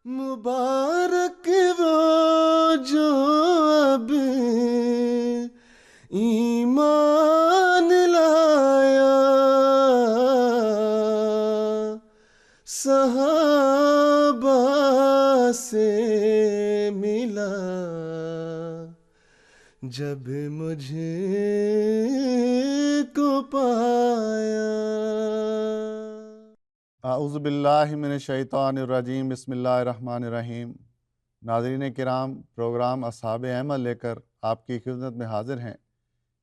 مبارک وہ جو اب ایمان لایا، صحابہ سے ملا جب مجھے کو پایا۔ اعوذ باللہ من الشیطان الرجیم، بسم اللہ الرحمن الرحیم۔ ناظرین کرام، پروگرام اصحاب احمد لے کر آپ کی خدمت میں حاضر ہیں۔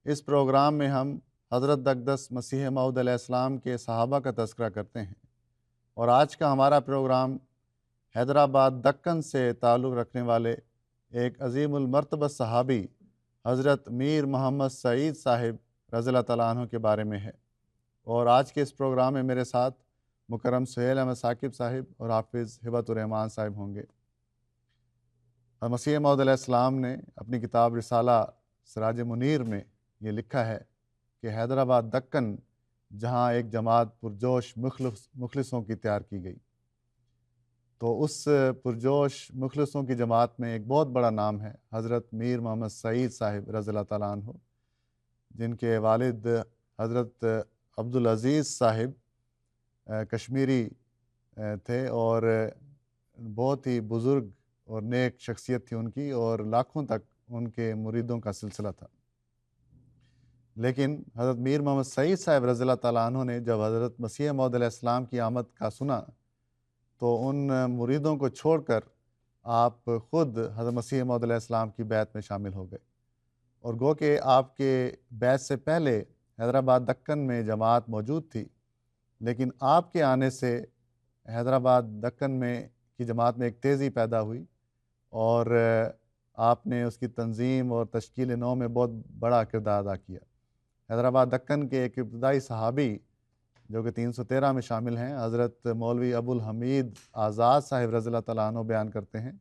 اس پروگرام میں ہم حضرت اقدس مسیح موعود علیہ السلام کے صحابہ کا تذکرہ کرتے ہیں، اور آج کا ہمارا پروگرام حیدرآباد دکن سے تعلق رکھنے والے ایک عظیم المرتبہ صحابی حضرت میر محمد سعید صاحب رضی اللہ تعالیٰ عنہ کے بارے میں ہے۔ اور آج کے اس پروگرام میں میرے ساتھ مکرم سہیل احمد ثاقب صاحب اور حافظ ہبت الرحمان صاحب ہوں گے۔ مسیح موعود علیہ السلام نے اپنی کتاب رسالہ سراج منیر میں یہ لکھا ہے کہ حیدرآباد دکن جہاں ایک جماعت پرجوش مخلصوں کی تیار کی گئی، تو اس پرجوش مخلصوں کی جماعت میں ایک بہت بڑا نام ہے حضرت میر محمد سعید صاحب رضی اللہ تعالیٰ عنہ، جن کے والد حضرت عبدالعزیز صاحب کشمیری تھے، اور بہت ہی بزرگ اور نیک شخصیت تھی ان کی، اور لاکھوں تک ان کے مریدوں کا سلسلہ تھا۔ لیکن حضرت میر محمد سعید صاحب رضی اللہ تعالیٰ عنہ نے جب حضرت مسیح موعود علیہ السلام کی آمد کا سنا تو ان مریدوں کو چھوڑ کر آپ خود حضرت مسیح موعود علیہ السلام کی بیعت میں شامل ہو گئے، اور گو کہ آپ کے بیعت سے پہلے حیدرآباد دکن میں جماعت موجود تھی، لیکن آپ کے آنے سے حیدرآباد دکن میں کی جماعت میں ایک تیزی پیدا ہوئی، اور آپ نے اس کی تنظیم اور تشکیل نو میں بہت بڑا کردار ادا کیا۔ حیدرآباد دکن کے ایک ابتدائی صحابی جو کہ 313 میں شامل ہیں، حضرت مولوی ابو الحمید آزاد صاحب رضی اللہ تعالیٰ عنہ بیان کرتے ہیں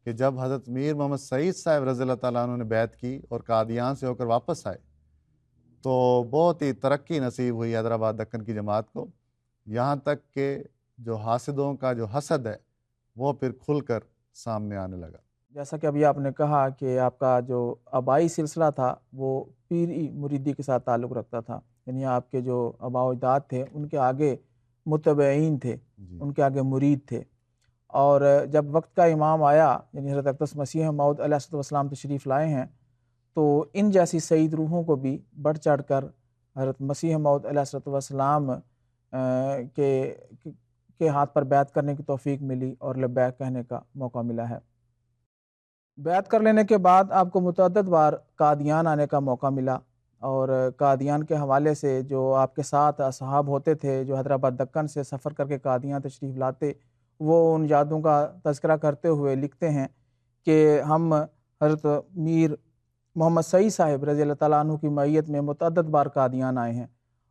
کہ جب حضرت میر محمد سعید صاحب رضی اللہ تعالیٰ عنہ نے بیعت کی اور قادیان سے ہو کر واپس آئے تو بہت ہی ترقی نصیب ہوئی حیدرآباد دکن کی جماعت کو، یہاں تک کہ جو حاسدوں کا جو حسد ہے وہ پھر کھل کر سامنے آنے لگا۔ جیسا کہ ابھی آپ نے کہا کہ آپ کا جو آبائی سلسلہ تھا وہ پیری مریدی کے ساتھ تعلق رکھتا تھا، یعنی آپ کے جو آباء و اجداد تھے ان کے آگے متبعین تھے، ان کے آگے مرید تھے۔ اور جب وقت کا امام آیا، یعنی حضرت اقدس مسیح موعود علیہ السلام تشریف لائے ہیں، تو ان جیسی سعید روحوں کو بھی بڑھ چڑھ کر حضرت مسیح موعود علیہ السلام کے ہاتھ پر بیعت کرنے کی توفیق ملی اور لبیک کہنے کا موقع ملا ہے۔ بیعت کر لینے کے بعد آپ کو متعدد بار قادیان آنے کا موقع ملا، اور قادیان کے حوالے سے جو آپ کے ساتھ اصحاب ہوتے تھے جو حیدرآباد دکن سے سفر کر کے قادیان تشریف لاتے، وہ ان یادوں کا تذکرہ کرتے ہوئے لکھتے ہیں کہ ہم حضرت میر محمد سعید صاحب رضی اللہ تعالیٰ عنہ کی معیت میں متعدد بار قادیان آئے ہیں،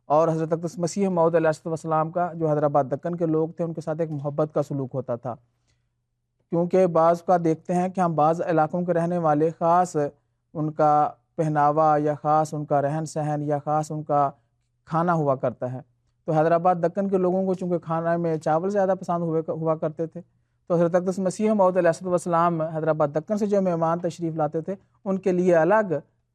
اور حضرت اقدس مسیح موعود علیہ السلام کا جو حیدرآباد دکن کے لوگ تھے ان کے ساتھ ایک محبت کا سلوک ہوتا تھا، کیونکہ بعض کا دیکھتے ہیں کہ ہم بعض علاقوں کے رہنے والے خاص ان کا پہناوا یا خاص ان کا رہن سہن یا خاص ان کا کھانا ہوا کرتا ہے، تو حیدرآباد دکن کے لوگوں کو چونکہ کھانا میں چاول زیادہ پسند ہوا کرتے تھے، تو حضرت اقدس مسیح موعود علیہ السلام حیدرآباد دکن سے جو مہمان تشریف لاتے تھے ان کے لیے الگ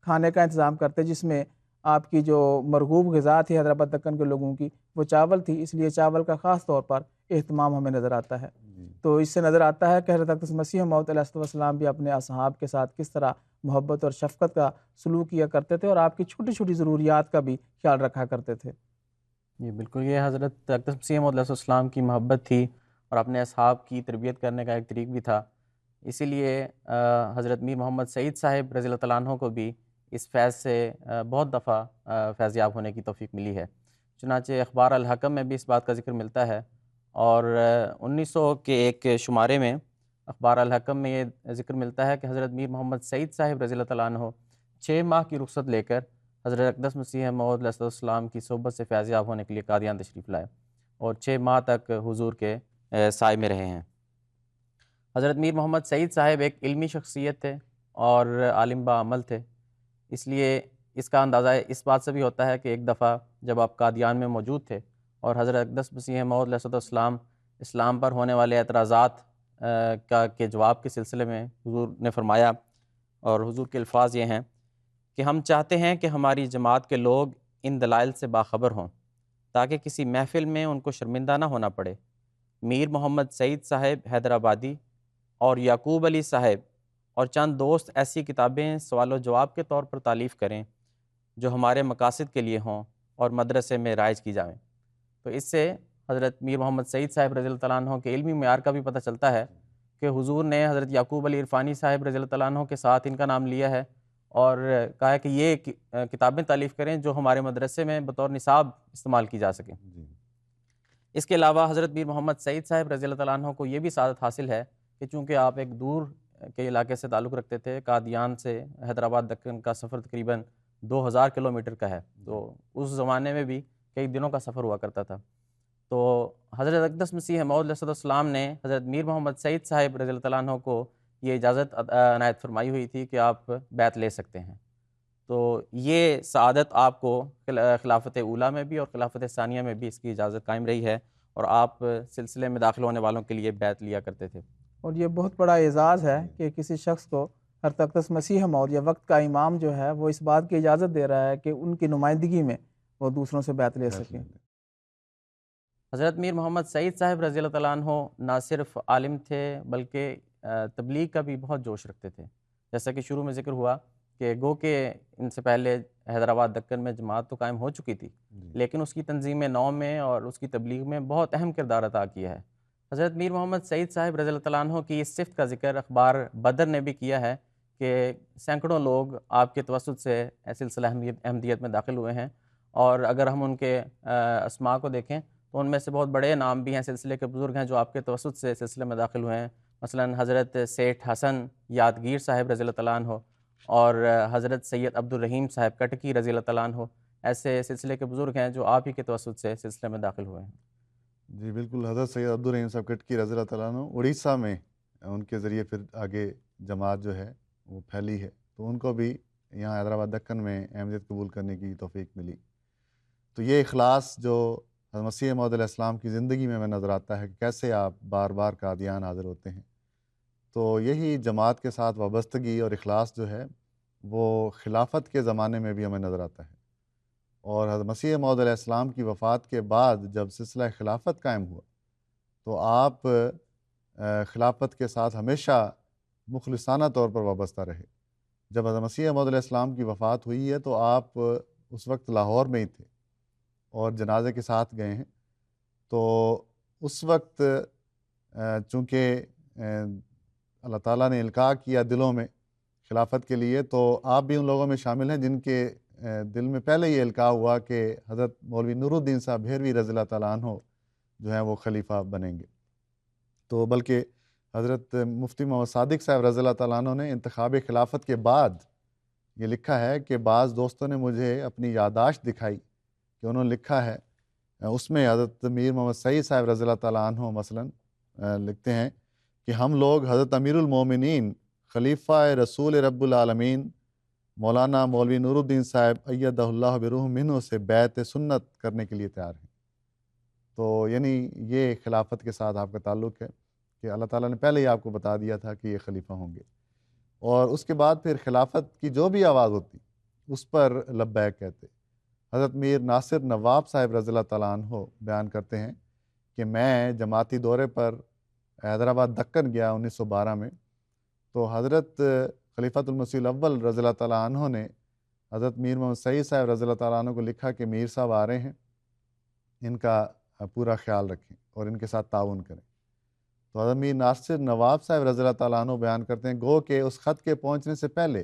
کھانے کا انتظام کرتے، جس میں آپ کی جو مرغوب غذا تھی حیدرآباد دکن کے لوگوں کی وہ چاول تھی، اس لیے چاول کا خاص طور پر اہتمام ہمیں نظر آتا ہے۔ تو اس سے نظر آتا ہے کہ حضرت اقدس مسیح موعود علیہ السلام بھی اپنے اصحاب کے ساتھ کس طرح محبت اور شفقت کا سلوک کیا کرتے تھے، اور آپ کی چھوٹی چھوٹی ضروریات کا بھی خیال رکھا کرتے تھے۔ جی بالکل، یہ حضرت اقدس مسیح موعود علیہ السلام کی محبت تھی اور اپنے اصحاب کی تربیت کرنے کا ایک طریق بھی تھا، اسی لیے حضرت میر محمد سعید صاحب رضی اللہ تعالیٰ عنہ کو بھی اس فیض سے بہت دفعہ فیض یاب ہونے کی توفیق ملی ہے۔ چنانچہ اخبار الحکم میں بھی اس بات کا ذکر ملتا ہے، اور 1900 کے ایک شمارے میں اخبار الحکم میں یہ ذکر ملتا ہے کہ حضرت میر محمد سعید صاحب رضی اللہ تعالیٰ عنہ 6 ماہ کی رخصت لے کر حضرت اقدس مسیح موعود علیہ السلام کی صحبت سے فیض یاب ہونے کے لیے قادیان تشریف لائے، اور 6 ماہ تک حضور کے سائے میں رہے ہیں۔ حضرت میر محمد سعید صاحب ایک علمی شخصیت تھے اور عالم با عمل تھے، اس لیے اس کا اندازہ اس بات سے بھی ہوتا ہے کہ ایک دفعہ جب آپ قادیان میں موجود تھے اور حضرت اقدس مسیح موعود علیہ السلام اسلام پر ہونے والے اعتراضات کے جواب کے سلسلے میں حضور نے فرمایا، اور حضور کے الفاظ یہ ہیں کہ ہم چاہتے ہیں کہ ہماری جماعت کے لوگ ان دلائل سے باخبر ہوں تاکہ کسی محفل میں ان کو شرمندہ نہ ہونا پڑے۔ میر محمد سعید صاحب حیدرآبادی اور یعقوب علی صاحب اور چند دوست ایسی کتابیں سوال و جواب کے طور پر تالیف کریں جو ہمارے مقاصد کے لیے ہوں اور مدرسے میں رائج کی جائیں۔ تو اس سے حضرت میر محمد سعید صاحب رضی اللہ تعالیٰ عنہ کے علمی معیار کا بھی پتہ چلتا ہے کہ حضور نے حضرت یعقوب علی عرفانی صاحب رضی اللہ تعالیٰ عنہ کے ساتھ ان کا نام لیا ہے اور کہا ہے کہ یہ کتابیں تالیف کریں جو ہمارے مدرسے میں بطور نصاب استعمال کی جا سکیں۔ اس کے علاوہ حضرت میر محمد سعید صاحب رضی اللہ تعالیٰ عنہ کو یہ بھی سعادت حاصل ہے کہ چونکہ آپ ایک دور کے علاقے سے تعلق رکھتے تھے، قادیان سے حیدرآباد دکن کا سفر تقریباً 2000 کلومیٹر کا ہے، تو اس زمانے میں بھی کئی دنوں کا سفر ہوا کرتا تھا۔ تو حضرت اقدس مسیح موعود علیہ السلام نے حضرت میر محمد سعید صاحب رضی اللہ تعالیٰ عنہ کو یہ اجازت عنایت فرمائی ہوئی تھی کہ آپ بیعت لے سکتے ہیں۔ تو یہ سعادت آپ کو خلافت اولیٰ میں بھی اور خلافت ثانیہ میں بھی اس کی اجازت قائم رہی ہے، اور آپ سلسلے میں داخل ہونے والوں کے لیے بیعت لیا کرتے تھے۔ اور یہ بہت بڑا اعزاز ہے کہ کسی شخص کو حضرت اقدس مسیح موعود یا وقت کا امام جو ہے وہ اس بات کی اجازت دے رہا ہے کہ ان کی نمائندگی میں وہ دوسروں سے بیعت لے سکیں۔ حضرت میر محمد سعید صاحب رضی اللہ تعالیٰ عنہ نہ صرف عالم تھے بلکہ تبلیغ کا بھی بہت جوش رکھتے تھے۔ جیسا کہ شروع میں ذکر ہوا کہ گو کہ ان سے پہلے حیدرآباد دکن میں جماعت تو قائم ہو چکی تھی، لیکن اس کی تنظیم نو میں اور اس کی تبلیغ میں بہت اہم کردار ادا کیا ہے۔ حضرت میر محمد سعید صاحب رضی اللہ تعالیٰ عنہ کی اس صفت کا ذکر اخبار بدر نے بھی کیا ہے کہ سینکڑوں لوگ آپ کے توسط سے سلسلہ احمدیت میں داخل ہوئے ہیں، اور اگر ہم ان کے اسماء کو دیکھیں تو ان میں سے بہت بڑے نام بھی ہیں، سلسلے کے بزرگ ہیں جو آپ کے توسط سے سلسلے میں داخل ہوئے ہیں، مثلا حضرت سیٹھ حسن یادگیر صاحب رضی اللہ تعالیٰ عنہ اور حضرت سید عبد الرحیم صاحب کٹکی رضی اللہ تعالیٰ عنہ، ایسے سلسلے کے بزرگ ہیں جو آپ ہی کے توسط سے سلسلے میں داخل ہوئے ہیں۔ جی بالکل، حضرت سید عبد الرحیم صاحب کٹکی رضی اللہ تعالیٰ عنہ اڑیسہ میں ان کے ذریعے پھر آگے جماعت جو ہے وہ پھیلی ہے، تو ان کو بھی یہاں حیدرآباد دکن میں احمدیت قبول کرنے کی توفیق ملی۔ تو یہ اخلاص جو حضرت مسیح موعود علیہ السلام کی زندگی میں نظر آتا ہے کہ کیسے آپ بار بار قادیان حاضر ہوتے ہیں، تو یہی جماعت کے ساتھ وابستگی اور اخلاص جو ہے وہ خلافت کے زمانے میں بھی ہمیں نظر آتا ہے، اور حضرت مسیح موعود علیہ السلام کی وفات کے بعد جب سلسلہ خلافت قائم ہوا تو آپ خلافت کے ساتھ ہمیشہ مخلصانہ طور پر وابستہ رہے۔ جب حضرت مسیح موعود علیہ السلام کی وفات ہوئی ہے تو آپ اس وقت لاہور میں ہی تھے اور جنازے کے ساتھ گئے ہیں، تو اس وقت چونکہ اللہ تعالیٰ نے القاء کیا دلوں میں خلافت کے لیے، تو آپ بھی ان لوگوں میں شامل ہیں جن کے دل میں پہلے یہ القاء ہوا کہ حضرت مولوی نور الدین صاحب بھیروی رضی اللہ تعالیٰ عنہ جو ہیں وہ خلیفہ بنیں گے۔ تو بلکہ حضرت مفتی محمد صادق صاحب رضی اللہ تعالیٰ عنہ نے انتخاب خلافت کے بعد یہ لکھا ہے کہ بعض دوستوں نے مجھے اپنی یادداشت دکھائی کہ انہوں نے لکھا ہے، اس میں حضرت میر محمد سعید صاحب رضی اللہ تعالیٰ عنہ مثلا لکھتے ہیں کہ ہم لوگ حضرت امیر المومنین خلیفہ رسول رب العالمین مولانا مولوی نور الدین صاحب ایدہ اللہ بروح منہ سے بیعت سنت کرنے کے لیے تیار ہیں۔ تو یعنی یہ خلافت کے ساتھ آپ کا تعلق ہے کہ اللہ تعالیٰ نے پہلے ہی آپ کو بتا دیا تھا کہ یہ خلیفہ ہوں گے، اور اس کے بعد پھر خلافت کی جو بھی آواز ہوتی اس پر لبیک کہتے۔ حضرت میر ناصر نواب صاحب رضی اللہ تعالیٰ عنہ بیان کرتے ہیں کہ میں جماعتی دورے پر حیدرآباد دکن گیا 1912 میں، تو حضرت خلیفۃ المسیح الاول رضی اللہ تعالیٰ عنہ نے حضرت میر محمد سعید صاحب رضی اللہ تعالیٰ عنہ کو لکھا کہ میر صاحب آ رہے ہیں، ان کا پورا خیال رکھیں اور ان کے ساتھ تعاون کریں۔ تو حضرت میر ناصر نواب صاحب رضی اللہ تعالیٰ عنہ بیان کرتے ہیں گو کہ اس خط کے پہنچنے سے پہلے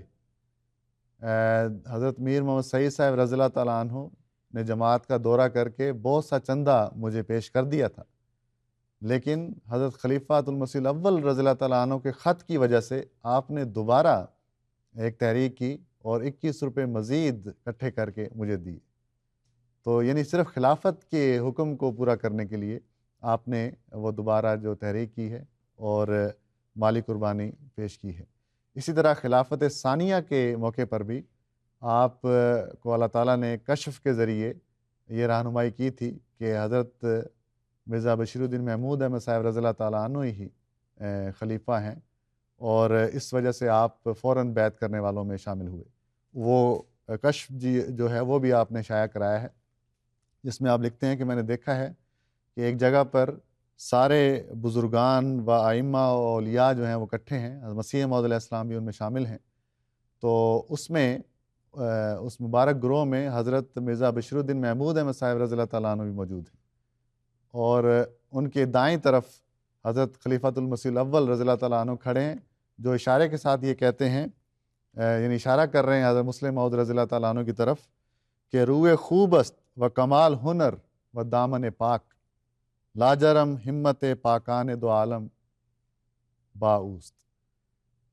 حضرت میر محمد سعید صاحب رضی اللہ تعالیٰ عنہ نے جماعت کا دورہ کر کے بہت سا چندہ مجھے پیش کر دیا تھا، لیکن حضرت خلیفۃ المسیح الاول رضی اللہ تعالیٰ عنہ کے خط کی وجہ سے آپ نے دوبارہ ایک تحریک کی اور 21 روپے مزید اکٹھے کر کے مجھے دی۔ تو یعنی صرف خلافت کے حکم کو پورا کرنے کے لیے آپ نے وہ دوبارہ جو تحریک کی ہے اور مالی قربانی پیش کی ہے۔ اسی طرح خلافت ثانیہ کے موقع پر بھی آپ کو اللہ تعالیٰ نے کشف کے ذریعے یہ رہنمائی کی تھی کہ حضرت مرزا بشیر الدین محمود احمد صاحب رضی اللہ تعالیٰ عنہ ہی خلیفہ ہیں، اور اس وجہ سے آپ فوراً بیعت کرنے والوں میں شامل ہوئے۔ وہ کشف جی جو ہے وہ بھی آپ نے شائع کرایا ہے، جس میں آپ لکھتے ہیں کہ میں نے دیکھا ہے کہ ایک جگہ پر سارے بزرگان و ائمہ و اولیاء جو ہیں وہ اکٹھے ہیں، مسیح موعود علیہ السلام بھی ان میں شامل ہیں۔ تو اس میں اس مبارک گروہ میں حضرت مرزا بشیر الدین محمود احمد صاحب رضی اللہ تعالیٰ عنہ بھی موجود ہیں، اور ان کے دائیں طرف حضرت خلیفۃ المسیح الاول رضی اللہ تعالیٰ عنہ کھڑے ہیں، جو اشارے کے ساتھ یہ کہتے ہیں، یعنی اشارہ کر رہے ہیں حضرت مسلم موعود رضی اللہ تعالیٰ عنہ کی طرف کہ روح خوب است و کمال ہنر و دامن پاک، لاجرم ہمت پاکان دو عالم باؤست۔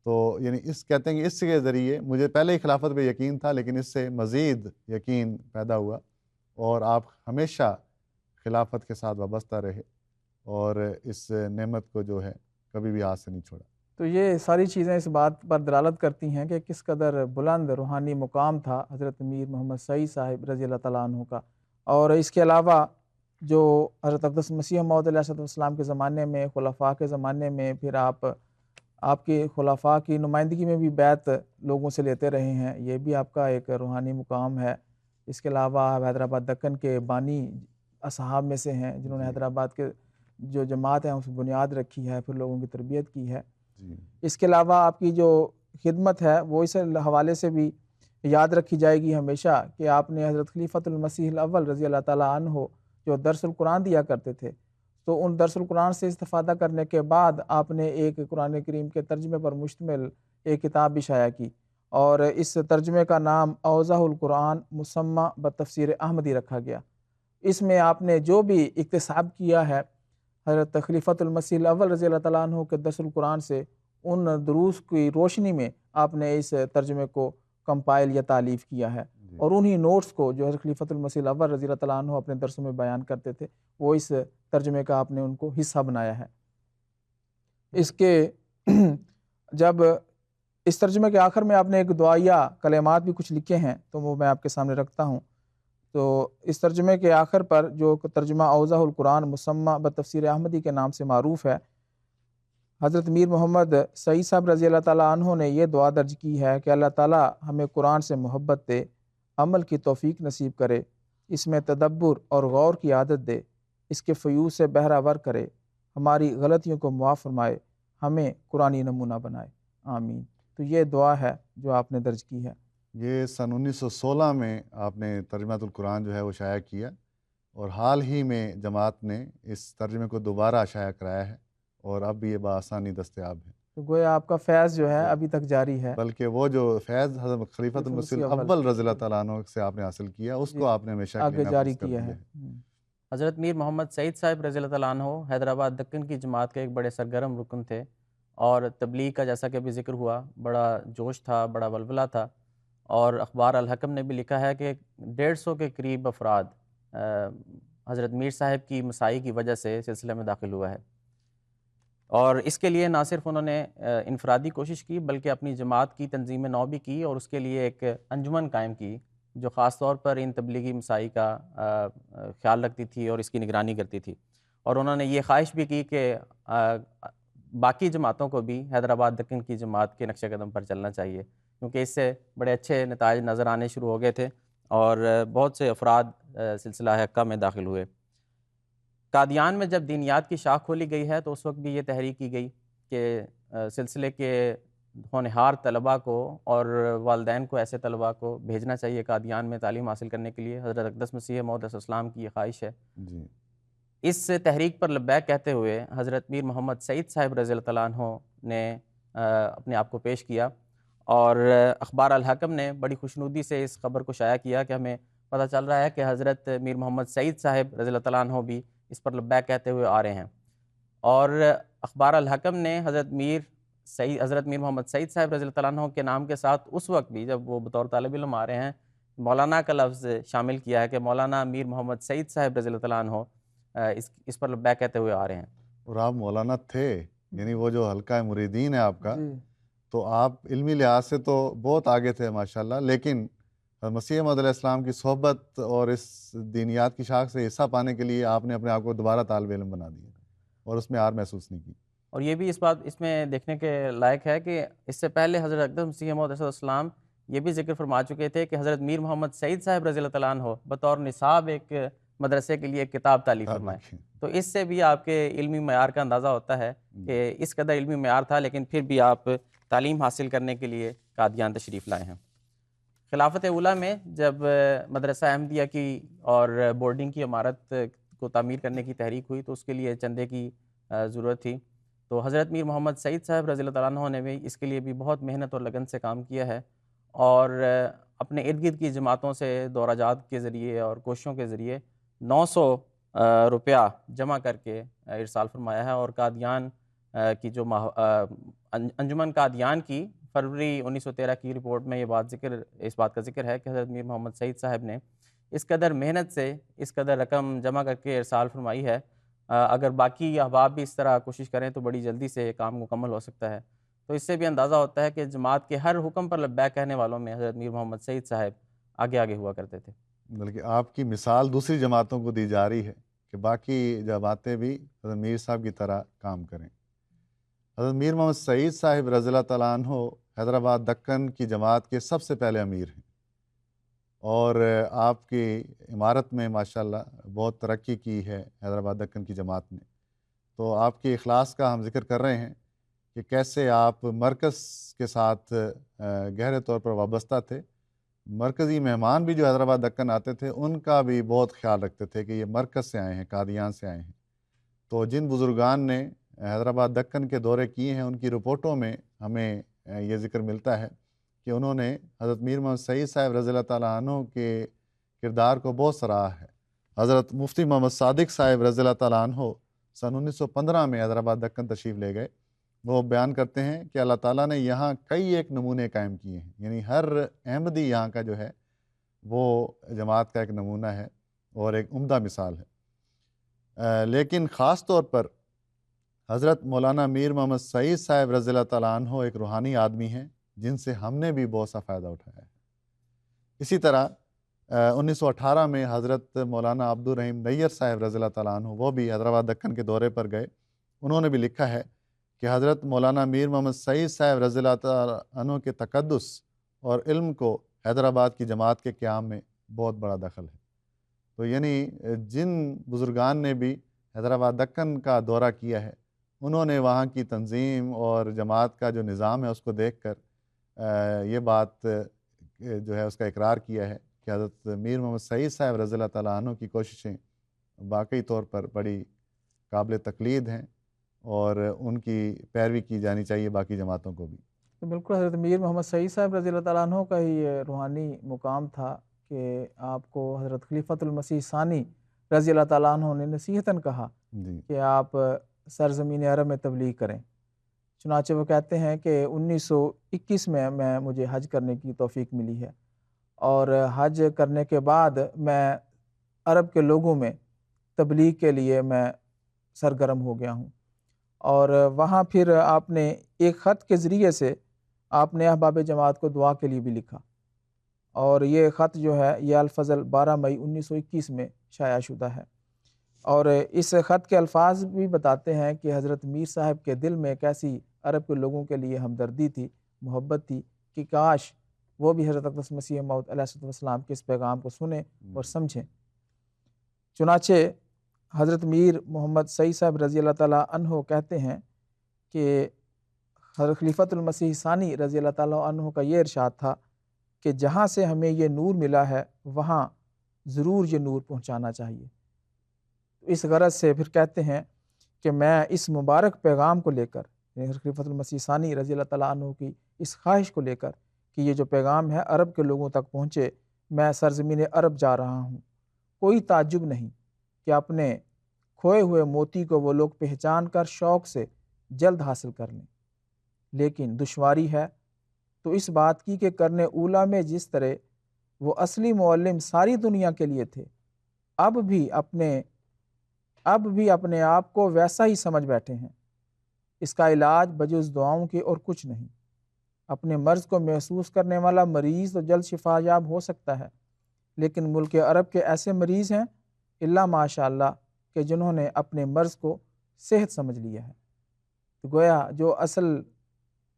تو یعنی اس کہتے ہیں کہ اس کے ذریعے مجھے پہلے ہی خلافت پہ یقین تھا، لیکن اس سے مزید یقین پیدا ہوا، اور آپ ہمیشہ خلافت کے ساتھ وابستہ رہے اور اس نعمت کو جو ہے کبھی بھی ہاتھ سے نہیں چھوڑا۔ تو یہ ساری چیزیں اس بات پر دلالت کرتی ہیں کہ کس قدر بلند روحانی مقام تھا حضرت میر محمد سعید صاحب رضی اللہ تعالیٰ عنہ کا۔ اور اس کے علاوہ جو حضرت اقدس مسیح موعود علیہ السلام کے زمانے میں، خلفاء کے زمانے میں، پھر آپ کے خلفاء کی نمائندگی میں بھی بیعت لوگوں سے لیتے رہے ہیں، یہ بھی آپ کا ایک روحانی مقام ہے۔ اس کے علاوہ آپ حیدرآباد دکن کے بانی اصحاب میں سے ہیں، جنہوں نے حیدرآباد کے جو جماعت ہے اس بنیاد رکھی ہے، پھر لوگوں کی تربیت کی ہے۔ اس کے علاوہ آپ کی جو خدمت ہے وہ اس حوالے سے بھی یاد رکھی جائے گی ہمیشہ کہ آپ نے حضرت خلیفۃ المسیح الاول رضی اللہ تعالیٰ عنہ جو درس القرآن دیا کرتے تھے، تو ان درس القرآن سے استفادہ کرنے کے بعد آپ نے ایک قرآن کریم کے ترجمے پر مشتمل ایک کتاب بھی شائع کی، اور اس ترجمے کا نام اوضح القرآن مسمى بتفسیر احمدی رکھا گیا۔ اس میں آپ نے جو بھی اکتساب کیا ہے حضرت خلیفۃ المسیح الاول رضی اللہ تعالیٰ عنہ کے درس القرآن سے، ان دروس کی روشنی میں آپ نے اس ترجمے کو کمپائل یا تالیف کیا ہے، اور انہی نوٹس کو جو حضرت خلیفۃ المسیح الاول رضی اللہ تعالیٰ عنہ اپنے درسوں میں بیان کرتے تھے، وہ اس ترجمے کا آپ نے ان کو حصہ بنایا ہے۔ اس کے جب اس ترجمے کے آخر میں آپ نے ایک دعائیہ کلمات بھی کچھ لکھے ہیں، تو وہ میں آپ کے سامنے رکھتا ہوں۔ تو اس ترجمے کے آخر پر جو ترجمہ اوضح القرآن مسمى بتفسیر احمدی کے نام سے معروف ہے، حضرت میر محمد سعید صاحب رضی اللہ تعالیٰ عنہ نے یہ دعا درج کی ہے کہ اللہ تعالیٰ ہمیں قرآن سے محبت دے، عمل کی توفیق نصیب کرے، اس میں تدبر اور غور کی عادت دے، اس کے فیوض سے بہرہ ور کرے، ہماری غلطیوں کو معاف فرمائے، ہمیں قرآنی نمونہ بنائے، آمین۔ تو یہ دعا ہے جو آپ نے درج کی ہے۔ یہ سن 1916 میں آپ نے ترجمۃ القرآن جو ہے وہ شائع کیا، اور حال ہی میں جماعت نے اس ترجمے کو دوبارہ شائع کرایا ہے، اور اب بھی یہ بآسانی دستیاب ہے۔ تو گویا آپ کا فیض جو ہے ابھی تک جاری ہے، بلکہ وہ جو فیض حضرت خلیفۃ المسیح الاول رضی اللہ تعالیٰ عنہ سے آپ نے حاصل کیا، اس کو آپ نے ہمیشہ کے لیے آگے جاری محفوظ کر کیا دیا ہے۔ حضرت میر محمد سعید صاحب رضی اللہ تعالیٰ عنہ حیدرآباد دکن کی جماعت کے ایک بڑے سرگرم رکن تھے، اور تبلیغ کا جیسا کہ ابھی ذکر ہوا بڑا جوش تھا، بڑا ولولہ تھا، اور اخبار الحکم نے بھی لکھا ہے کہ 150 کے قریب افراد حضرت میر صاحب کی مساعی کی وجہ سے سلسلے میں داخل ہوا ہے، اور اس کے لیے نہ صرف انہوں نے انفرادی کوشش کی بلکہ اپنی جماعت کی تنظیم نو بھی کی، اور اس کے لیے ایک انجمن قائم کی جو خاص طور پر ان تبلیغی مساعی کا خیال رکھتی تھی اور اس کی نگرانی کرتی تھی، اور انہوں نے یہ خواہش بھی کی کہ باقی جماعتوں کو بھی حیدرآباد دکن کی جماعت کے نقش قدم پر چلنا چاہیے، کیونکہ اس سے بڑے اچھے نتائج نظر آنے شروع ہو گئے تھے، اور بہت سے افراد سلسلہ حقہ میں داخل ہوئے۔ قادیان میں جب دینیات کی شاخ کھولی گئی ہے تو اس وقت بھی یہ تحریک کی گئی کہ سلسلے کے ہونہار طلباء کو اور والدین کو ایسے طلباء کو بھیجنا چاہیے قادیان میں تعلیم حاصل کرنے کے لیے۔ حضرت اقدس مسیح موعود علیہ السلام کی یہ خواہش ہے۔ اس تحریک پر لبیک کہتے ہوئے حضرت میر محمد سعید صاحب رضی اللہ تعالیٰ عنہ نے اپنے آپ کو پیش کیا، اور اخبار الحکم نے بڑی خوشنودی سے اس خبر کو شائع کیا کہ ہمیں پتہ چل رہا ہے کہ حضرت میر محمد سعید صاحب رضی اللہ تعالیٰ عنہ بھی اس پر لبیک کہتے ہوئے آ رہے ہیں، اور اخبار الحکم نے حضرت میر محمد سعید صاحب رضی اللہ تعالیٰ عنہ کے نام کے ساتھ اس وقت بھی جب وہ بطور طالب علم آ رہے ہیں مولانا کا لفظ شامل کیا ہے کہ مولانا میر محمد سعید صاحب رضی اللہ تعالیٰ عنہ اس پر لبیک کہتے ہوئے آ رہے ہیں۔ اور آپ مولانا تھے، یعنی وہ جو حلقہ مریدین ہے آپ کا، تو آپ علمی لحاظ سے تو بہت آگے تھے ماشاءاللہ، لیکن مسیح موعود علیہ السلام کی صحبت اور اس دینیات کی شاخ سے حصہ پانے کے لیے آپ نے اپنے آپ کو دوبارہ طالب علم بنا دیا اور اس میں ہار محسوس نہیں کی۔ اور یہ بھی اس میں دیکھنے کے لائق ہے کہ اس سے پہلے حضرت اقدس مسیح موعود علیہ السلام یہ بھی ذکر فرما چکے تھے کہ حضرت میر محمد سعید صاحب رضی اللہ تعالیٰ عنہ بطور نصاب ایک مدرسے کے لیے ایک کتاب تالیف فرمائے. تو اس سے بھی آپ کے علمی معیار کا اندازہ ہوتا ہے کہ اس قدر علمی معیار تھا، لیکن پھر بھی آپ تعلیم حاصل کرنے کے لیے قادیان تشریف لائے ہیں. خلافت اولیٰ میں جب مدرسہ احمدیہ کی اور بورڈنگ کی عمارت کو تعمیر کرنے کی تحریک ہوئی تو اس کے لیے چندے کی ضرورت تھی. تو حضرت میر محمد سعید صاحب رضی اللہ تعالیٰ عنہ نے بھی اس کے لیے بھی بہت محنت اور لگن سے کام کیا ہے، اور اپنے ارد گرد کی جماعتوں سے دورہ جات کے ذریعے اور کوششوں کے ذریعے 900 روپیہ جمع کر کے ارسال فرمایا ہے. اور قادیان کی جو انجمن قادیان کی فروری 1913 کی رپورٹ میں اس بات کا ذکر ہے کہ حضرت میر محمد سعید صاحب نے اس قدر محنت سے اس قدر رقم جمع کر کے ارسال فرمائی ہے. اگر باقی احباب بھی اس طرح کوشش کریں تو بڑی جلدی سے کام مکمل ہو سکتا ہے. تو اس سے بھی اندازہ ہوتا ہے کہ جماعت کے ہر حکم پر لبیک کہنے والوں میں حضرت میر محمد سعید صاحب آگے آگے ہوا کرتے تھے. بلکہ آپ کی مثال دوسری جماعتوں کو دی جا رہی ہے کہ باقی جماعتیں بھی حضرت میر صاحب کی طرح کام کریں. حضرت میر محمد سعید صاحب رضی اللہ تعالیٰ عنہ حیدرآباد دکن کی جماعت کے سب سے پہلے امیر ہیں، اور آپ کی عمارت میں ماشاءاللہ بہت ترقی کی ہے حیدرآباد دکن کی جماعت نے. تو آپ کے اخلاص کا ہم ذکر کر رہے ہیں کہ کیسے آپ مرکز کے ساتھ گہرے طور پر وابستہ تھے. مرکزی مہمان بھی جو حیدرآباد دکن آتے تھے ان کا بھی بہت خیال رکھتے تھے کہ یہ مرکز سے آئے ہیں، قادیان سے آئے ہیں. تو جن بزرگان نے حیدرآباد دکن کے دورے کیے ہیں ان کی رپورٹوں میں ہمیں یہ ذکر ملتا ہے کہ انہوں نے حضرت میر محمد سعید صاحب رضی اللہ تعالیٰ عنہ کے کردار کو بہت سراہا ہے. حضرت مفتی محمد صادق صاحب رضی اللہ تعالیٰ عنہ سن 1915 میں حیدرآباد دکن تشریف لے گئے. وہ بیان کرتے ہیں کہ اللہ تعالیٰ نے یہاں کئی ایک نمونے قائم کیے ہیں، یعنی ہر احمدی یہاں کا جو ہے وہ جماعت کا ایک نمونہ ہے اور ایک عمدہ مثال ہے. لیکن خاص طور پر حضرت مولانا میر محمد سعید صاحب رضی اللہ تعالیٰ عنہ ایک روحانی آدمی ہیں جن سے ہم نے بھی بہت سا فائدہ اٹھایا ہے. اسی طرح 1918 میں حضرت مولانا عبد الرحیم نیر صاحب رضی اللہ تعالیٰ عنہ وہ بھی حیدرآباد دکن کے دورے پر گئے. انہوں نے بھی لکھا ہے کہ حضرت مولانا میر محمد سعید صاحب رضی اللہ تعالیٰ عنہ کے تقدس اور علم کو حیدرآباد کی جماعت کے قیام میں بہت بڑا دخل ہے. تو یعنی جن بزرگان نے بھی حیدرآباد دکن کا دورہ کیا ہے انہوں نے وہاں کی تنظیم اور جماعت کا جو نظام ہے اس کو دیکھ کر یہ بات جو ہے اس کا اقرار کیا ہے کہ حضرت میر محمد سعید صاحب رضی اللہ تعالیٰ عنہ کی کوششیں واقعی طور پر بڑی قابل تقلید ہیں اور ان کی پیروی کی جانی چاہیے باقی جماعتوں کو بھی. تو بالکل حضرت میر محمد سعید صاحب رضی اللہ تعالیٰ عنہ کا ہی یہ روحانی مقام تھا کہ آپ کو حضرت خلیفۃ المسیح ثانی رضی اللہ تعالیٰ عنہ نے نصیحتاً کہا کہ آپ سرزمین عرب میں تبلیغ کریں. چنانچہ وہ کہتے ہیں کہ 1921 میں مجھے حج کرنے کی توفیق ملی ہے، اور حج کرنے کے بعد میں عرب کے لوگوں میں تبلیغ کے لیے میں سرگرم ہو گیا ہوں. اور وہاں پھر آپ نے ایک خط کے ذریعے سے آپ نے احباب جماعت کو دعا کے لیے بھی لکھا، اور یہ خط جو ہے یہ الفضل 12 مئی 1921 میں شائع شدہ ہے. اور اس خط کے الفاظ بھی بتاتے ہیں کہ حضرت میر صاحب کے دل میں ایک ایسی عرب کے لوگوں کے لیے ہمدردی تھی، محبت تھی کہ کاش وہ بھی حضرت اقدس مسیح موعود علیہ السلام کے اس پیغام کو سنیں اور سمجھیں. چنانچہ حضرت میر محمد سعید صاحب رضی اللہ تعالیٰ عنہ کہتے ہیں کہ حضرت خلیفۃ المسیح ثانی رضی اللہ تعالیٰ عنہ کا یہ ارشاد تھا کہ جہاں سے ہمیں یہ نور ملا ہے وہاں ضرور یہ نور پہنچانا چاہیے. اس غرض سے پھر کہتے ہیں کہ میں اس مبارک پیغام کو لے کر، یعنی خلیفۃ المسیح ثانی رضی اللہ تعالیٰ عنہ کی اس خواہش کو لے کر کہ یہ جو پیغام ہے عرب کے لوگوں تک پہنچے، میں سرزمین عرب جا رہا ہوں. کوئی تعجب نہیں کہ اپنے کھوئے ہوئے موتی کو وہ لوگ پہچان کر شوق سے جلد حاصل کر لیں، لیکن دشواری ہے تو اس بات کی کہ کرنے اولا میں جس طرح وہ اصلی معلم ساری دنیا کے لیے تھے، اب بھی اپنے آپ کو ویسا ہی سمجھ بیٹھے ہیں. اس کا علاج بجز دعاؤں کے اور کچھ نہیں. اپنے مرض کو محسوس کرنے والا مریض تو جلد شفا یاب ہو سکتا ہے، لیکن ملک عرب کے ایسے مریض ہیں الا ماشاء اللہ کہ جنہوں نے اپنے مرض کو صحت سمجھ لیا ہے. تو گویا جو اصل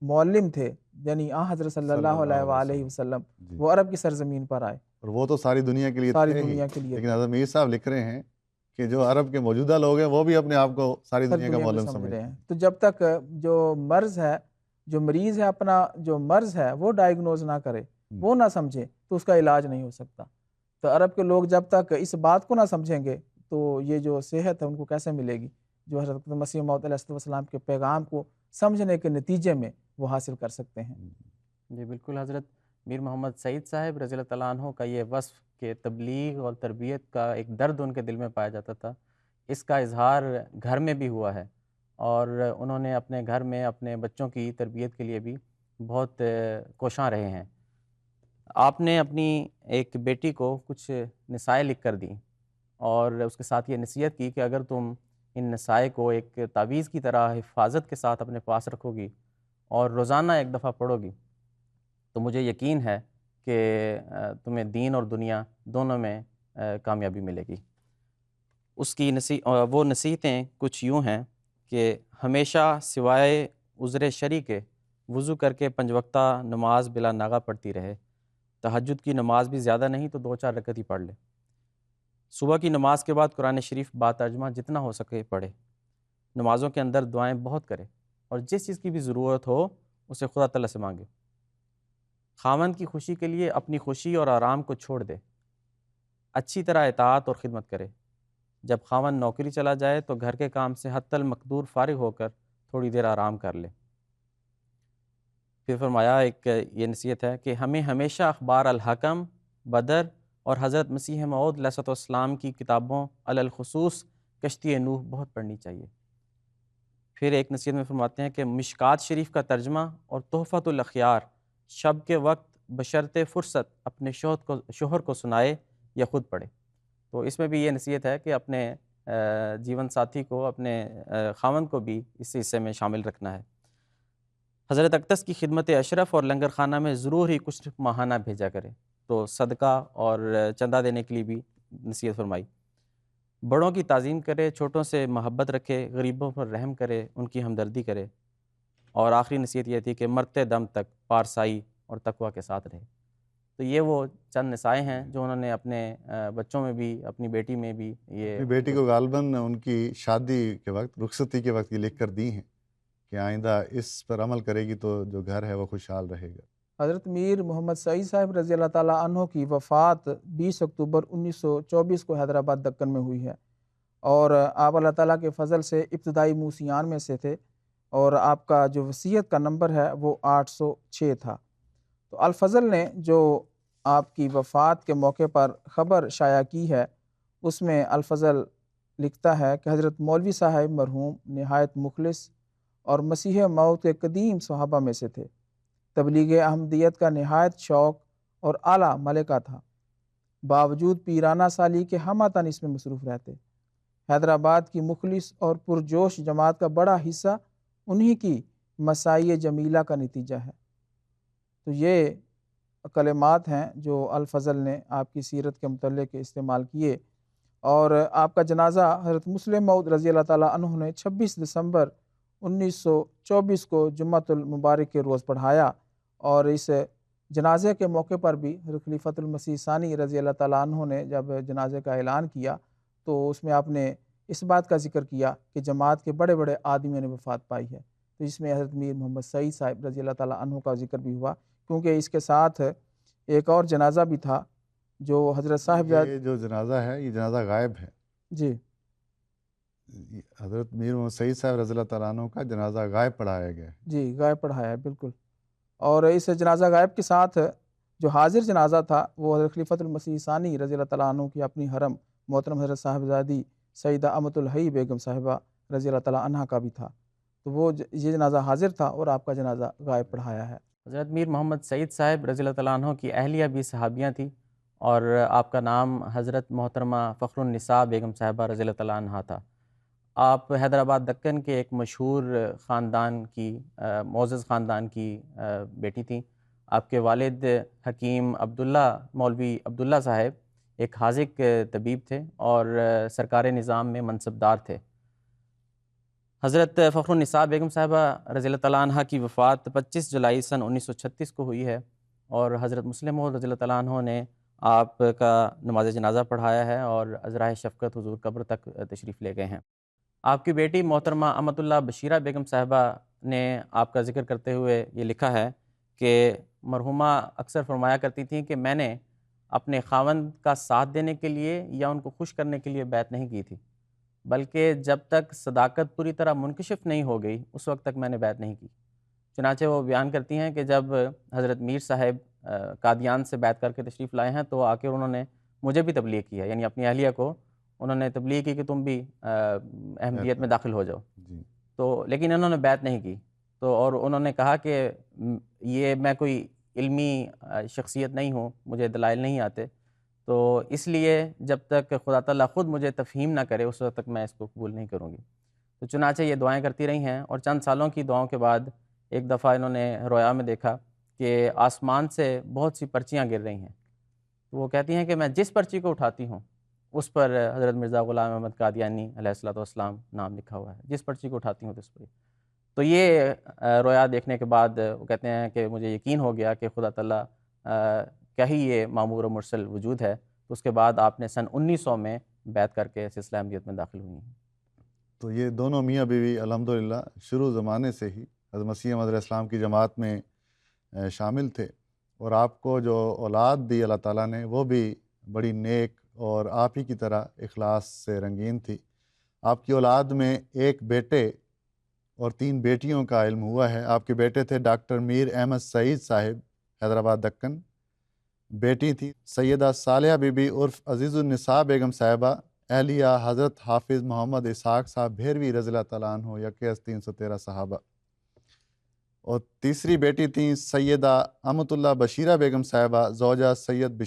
معلم تھے یعنی حضرت صلی اللہ علیہ وآلہ وسلم جی، وہ عرب کی سرزمین پر آئے، اور وہ تو ساری دنیا کے لیے ساری تھے ہی، دنیا کے لیے لیکن حضرت میر صاحب لکھ رہے ہیں کہ جو عرب کے موجودہ لوگ ہیں وہ بھی اپنے آپ کو ساری ساری دنیا کا دنیا کو معلم سمجھ سمجھتے رہے ہیں۔ ہیں۔ تو جب تک جو مرض ہے، جو مریض ہے اپنا جو مرض ہے وہ ڈائیگنوز نہ کرے، وہ نہ سمجھے، تو اس کا علاج نہیں ہو سکتا۔ تو عرب کے لوگ جب تک اس بات کو نہ سمجھیں گے تو یہ جو صحت ہے ان کو کیسے ملے گی جو حضرت مسیح موعود علیہ السلام کے پیغام کو سمجھنے کے نتیجے میں وہ حاصل کر سکتے ہیں۔ جی بالکل، حضرت میر محمد سعید صاحب رضی اللہ تعالیٰ عنہ کا یہ وصف کہ تبلیغ اور تربیت کا ایک درد ان کے دل میں پایا جاتا تھا، اس کا اظہار گھر میں بھی ہوا ہے، اور انہوں نے اپنے گھر میں اپنے بچوں کی تربیت کے لیے بھی بہت کوشاں رہے ہیں۔ آپ نے اپنی ایک بیٹی کو کچھ نصائح لکھ کر دیں اور اس کے ساتھ یہ نصیحت کی کہ اگر تم ان نصائح کو ایک تعویذ کی طرح حفاظت کے ساتھ اپنے پاس رکھو گی اور روزانہ ایک دفعہ پڑھو گی تو مجھے یقین ہے کہ تمہیں دین اور دنیا دونوں میں کامیابی ملے گی۔ اس کی وہ نصیحتیں کچھ یوں ہیں کہ ہمیشہ سوائے عذر شرعی کے وضو کر کے 5 وقتہ نماز بلا ناغہ پڑھتی رہے، تہجد کی نماز بھی زیادہ نہیں تو 2-4 رکعت ہی پڑھ لے، صبح کی نماز کے بعد قرآن شریف با ترجمہ جتنا ہو سکے پڑھے، نمازوں کے اندر دعائیں بہت کرے اور جس چیز کی بھی ضرورت ہو اسے خدا تعالیٰ سے مانگے، خاوند کی خوشی کے لیے اپنی خوشی اور آرام کو چھوڑ دے، اچھی طرح اطاعت اور خدمت کرے، جب خاوند نوکری چلا جائے تو گھر کے کام سے حتی المقدور فارغ ہو کر تھوڑی دیر آرام کر لے۔ پھر فرمایا ایک یہ نصیحت ہے کہ ہمیں ہمیشہ اخبار الحکم، بدر اور حضرت مسیح موعود علیہ السلام کی کتابوں علی الخصوص کشتی نوح بہت پڑھنی چاہیے۔ پھر ایک نصیحت میں فرماتے ہیں کہ مشکات شریف کا ترجمہ اور تحفۃ الاخیار شب کے وقت بشرط فرصت اپنے شوہر کو سنائے یا خود پڑھے۔ تو اس میں بھی یہ نصیحت ہے کہ اپنے جیون ساتھی کو، اپنے خاوند کو بھی اس حصے میں شامل رکھنا ہے۔ حضرت اقدس کی خدمت اشرف اور لنگر خانہ میں ضرور ہی کچھ ماہانہ بھیجا کرے، تو صدقہ اور چندہ دینے کے لیے بھی نصیحت فرمائی۔ بڑوں کی تعظیم کرے، چھوٹوں سے محبت رکھے، غریبوں پر رحم کرے، ان کی ہمدردی کرے، اور آخری نصیحت یہ تھی کہ مرتے دم تک پارسائی اور تقوی کے ساتھ رہے۔ تو یہ وہ چند نصائح ہیں جو انہوں نے اپنے بچوں میں بھی، اپنی بیٹی میں بھی، یہ اپنی بیٹی کو غالباً ان کی شادی کے وقت، رخصتی کے وقت یہ لکھ کر دی ہیں کہ آئندہ اس پر عمل کرے گی تو جو گھر ہے وہ خوشحال رہے گا۔ حضرت میر محمد سعید صاحب رضی اللہ تعالیٰ عنہ کی وفات 20 اکتوبر 1924 کو حیدرآباد دکن میں ہوئی ہے، اور آپ اللہ تعالیٰ کے فضل سے ابتدائی موسیان میں سے تھے، اور آپ کا جو وصیت کا نمبر ہے وہ 806 تھا۔ تو الفضل نے جو آپ کی وفات کے موقع پر خبر شائع کی ہے اس میں الفضل لکھتا ہے کہ حضرت مولوی صاحب مرحوم نہایت مخلص اور مسیح موعود کے قدیم صحابہ میں سے تھے، تبلیغ احمدیت کا نہایت شوق اور اعلیٰ ملکہ تھا، باوجود پیرانہ سالی کے ہمہ اس میں مصروف رہتے۔ حیدرآباد کی مخلص اور پرجوش جماعت کا بڑا حصہ انہی کی مسائی جمیلہ کا نتیجہ ہے۔ تو یہ کلمات ہیں جو الفضل نے آپ کی سیرت کے متعلق استعمال کیے، اور آپ کا جنازہ حضرت مسلم موعود رضی اللہ تعالیٰ عنہ نے 26 دسمبر 1924 کو جمعۃ المبارک کے روز پڑھایا، اور اس جنازے کے موقع پر بھی حضرت خلیفۃ المسیح ثانی رضی اللہ تعالیٰ عنہ نے جب جنازے کا اعلان کیا تو اس میں آپ نے اس بات کا ذکر کیا کہ جماعت کے بڑے بڑے آدمیوں نے وفات پائی ہے۔ تو اس میں حضرت میر محمد سعید صاحب رضی اللہ تعالیٰ عنہ کا ذکر بھی ہوا، کیونکہ اس کے ساتھ ایک اور جنازہ بھی تھا جو حضرت صاحب یہ جو جنازہ ہے یہ جنازہ غائب ہے۔ جی حضرت میر محمد سعید صاحب رضی اللہ تعالیٰ عنہ کا جنازہ غائب پڑھایا گیا ہے۔ جی غائب پڑھایا ہے بالکل، اور اس جنازہ غائب کے ساتھ جو حاضر جنازہ تھا وہ حضرت خلیفۃ المسیح ثانی رضی اللہ تعالیٰ عنہ کی اپنی حرم محترم حضرت صاحبزادی سیدہ امۃ الحی بیگم صاحبہ رضی اللہ تعالیٰ عنہ کا بھی تھا، تو وہ یہ جنازہ حاضر تھا اور آپ کا جنازہ غائب پڑھایا ہے۔ حضرت میر محمد سعید صاحب رضی اللہ تعالیٰ عنہ کی اہلیہ بھی صحابیاں تھیں، اور آپ کا نام حضرت محترمہ فخر النساء بیگم صاحبہ رضی اللہ تعالیٰ عنہ تھا۔ آپ حیدرآباد دکن کے ایک مشہور خاندان کی، معزز خاندان کی بیٹی تھیں۔ آپ کے والد حکیم عبداللہ مولوی عبداللہ صاحب ایک حاذق طبیب تھے اور سرکار نظام میں منصبدار تھے۔ حضرت فخر النساء بیگم صاحبہ رضی اللہ تعالیٰ عنہ کی وفات 25 جولائی سن 1936 کو ہوئی ہے، اور حضرت مسلم موعود رضی اللہ تعالیٰ عنہ نے آپ کا نماز جنازہ پڑھایا ہے اور عذرائے شفقت حضور قبر تک تشریف لے گئے ہیں۔ آپ کی بیٹی محترمہ امت اللہ بشیرہ بیگم صاحبہ نے آپ کا ذکر کرتے ہوئے یہ لکھا ہے کہ مرحومہ اکثر فرمایا کرتی تھیں کہ میں نے اپنے خاوند کا ساتھ دینے کے لیے یا ان کو خوش کرنے کے لیے بیعت نہیں کی تھی، بلکہ جب تک صداقت پوری طرح منکشف نہیں ہو گئی اس وقت تک میں نے بیعت نہیں کی۔ چنانچہ وہ بیان کرتی ہیں کہ جب حضرت میر صاحب قادیان سے بیعت کر کے تشریف لائے ہیں تو آ کے انہوں نے مجھے بھی تبلیغ کی ہے، یعنی اپنی اہلیہ کو انہوں نے تبلیغ کی کہ تم بھی احمدیت میں داخل ہو جاؤ، جی تو لیکن انہوں نے بیعت نہیں کی، تو اور انہوں نے کہا کہ یہ میں کوئی علمی شخصیت نہیں ہوں، مجھے دلائل نہیں آتے، تو اس لیے جب تک خدا تعالیٰ خود مجھے تفہیم نہ کرے اس وقت تک میں اس کو قبول نہیں کروں گی۔ تو چنانچہ یہ دعائیں کرتی رہی ہیں، اور چند سالوں کی دعاؤں کے بعد ایک دفعہ انہوں نے رویا میں دیکھا کہ آسمان سے بہت سی پرچیاں گر رہی ہیں، تو وہ کہتی ہیں کہ میں جس پرچی کو اٹھاتی ہوں اس پر حضرت مرزا غلام احمد قادیانی علیہ الصلوۃ والسلام نام لکھا ہوا ہے، جس پرچی کو اٹھاتی ہوں اس پر۔ تو یہ رویا دیکھنے کے بعد وہ کہتے ہیں کہ مجھے یقین ہو گیا کہ خدا تعالیٰ کا ہی یہ معمور و مرسل وجود ہے، تو اس کے بعد آپ نے سن 1900 میں بیعت کر کے سلسلہ احمدیت میں داخل ہوئی ہیں۔ تو یہ دونوں میاں بیوی الحمدللہ شروع زمانے سے ہی حضرت مسیح موعود علیہ السلام کی جماعت میں شامل تھے، اور آپ کو جو اولاد دی اللہ تعالیٰ نے وہ بھی بڑی نیک اور آپ ہی کی طرح اخلاص سے رنگین تھی۔ آپ کی اولاد میں ایک بیٹے اور 3 بیٹیوں کا علم ہوا ہے۔ آپ کے بیٹے تھے ڈاکٹر میر احمد سعید صاحب حیدرآباد دکن، بیٹی تھی سیدہ صالحہ بی بی عرف عزیز النساء بیگم صاحبہ اہلیہ حضرت حافظ محمد اسحاق صاحب بھیروی رضی اللہ تعالیٰ عنہ یکے از 313 صحابہ، اور تیسری بیٹی تھیں سیدہ امت اللہ بشیرہ بیگم صاحبہ زوجہ سید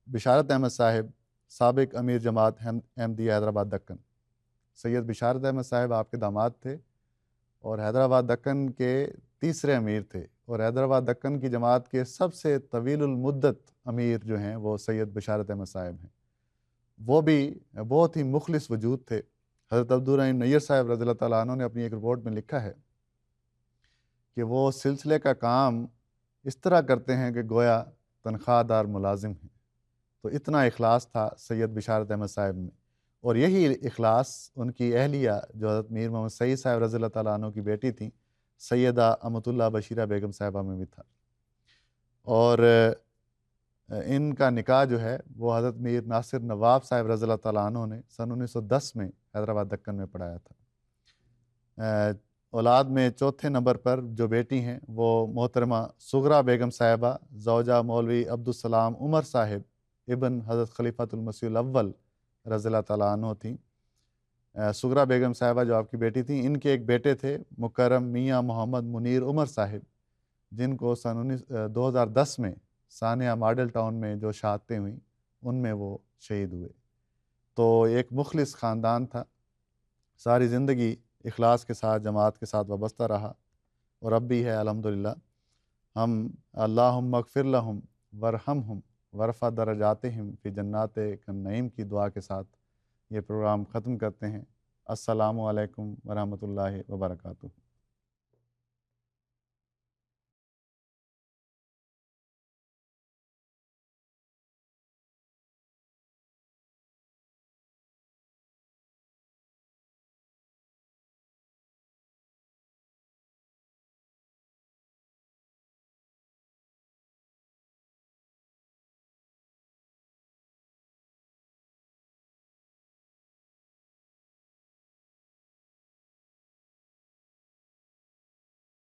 بشارت احمد صاحب سابق امیر جماعت احمدیہ حیدرآباد دکن۔ سید بشارت احمد صاحب آپ کے داماد تھے اور حیدرآباد دکن کے تیسرے امیر تھے، اور حیدرآباد دکن کی جماعت کے سب سے طویل المدت امیر جو ہیں وہ سید بشارت احمد صاحب ہیں۔ وہ بھی بہت ہی مخلص وجود تھے۔ حضرت عبدالرحیم نیر صاحب رضی اللہ تعالیٰ عنہ نے اپنی ایک رپورٹ میں لکھا ہے کہ وہ سلسلے کا کام اس طرح کرتے ہیں کہ گویا تنخواہ دار ملازم ہیں۔ تو اتنا اخلاص تھا سید بشارت احمد صاحب میں، اور یہی اخلاص ان کی اہلیہ جو حضرت میر محمد سعید صاحب رضی اللہ تعالیٰ عنہ کی بیٹی تھیں سیدہ امت اللہ بشیرہ بیگم صاحبہ میں بھی تھا، اور ان کا نکاح جو ہے وہ حضرت میر ناصر نواب صاحب رضی اللہ تعالیٰ عنہ نے سن 1910 میں حیدرآباد دکن میں پڑھایا تھا۔ اولاد میں چوتھے نمبر پر جو بیٹی ہیں وہ محترمہ صغرا بیگم صاحبہ زوجہ مولوی عبدالسلام عمر صاحب ابن حضرت خلیفۃ المسیح الاول رضی اللہ تعالیٰ عنہ تھیں۔ صغرا بیگم صاحبہ جو آپ کی بیٹی تھیں، ان کے ایک بیٹے تھے مکرم میاں محمد منیر عمر صاحب، جن کو سن 2010 میں سانیہ ماڈل ٹاؤن میں جو شہادتیں ہوئیں ان میں وہ شہید ہوئے۔ تو ایک مخلص خاندان تھا، ساری زندگی اخلاص کے ساتھ جماعت کے ساتھ وابستہ رہا، اور اب بھی ہے الحمدللہ۔ ہم اللہم اغفر لہم ورحمہم ورفع درجاتہم فی جنات النعیم کی دعا کے ساتھ یہ پروگرام ختم کرتے ہیں۔ السلام علیکم ورحمۃ اللہ وبرکاتہ۔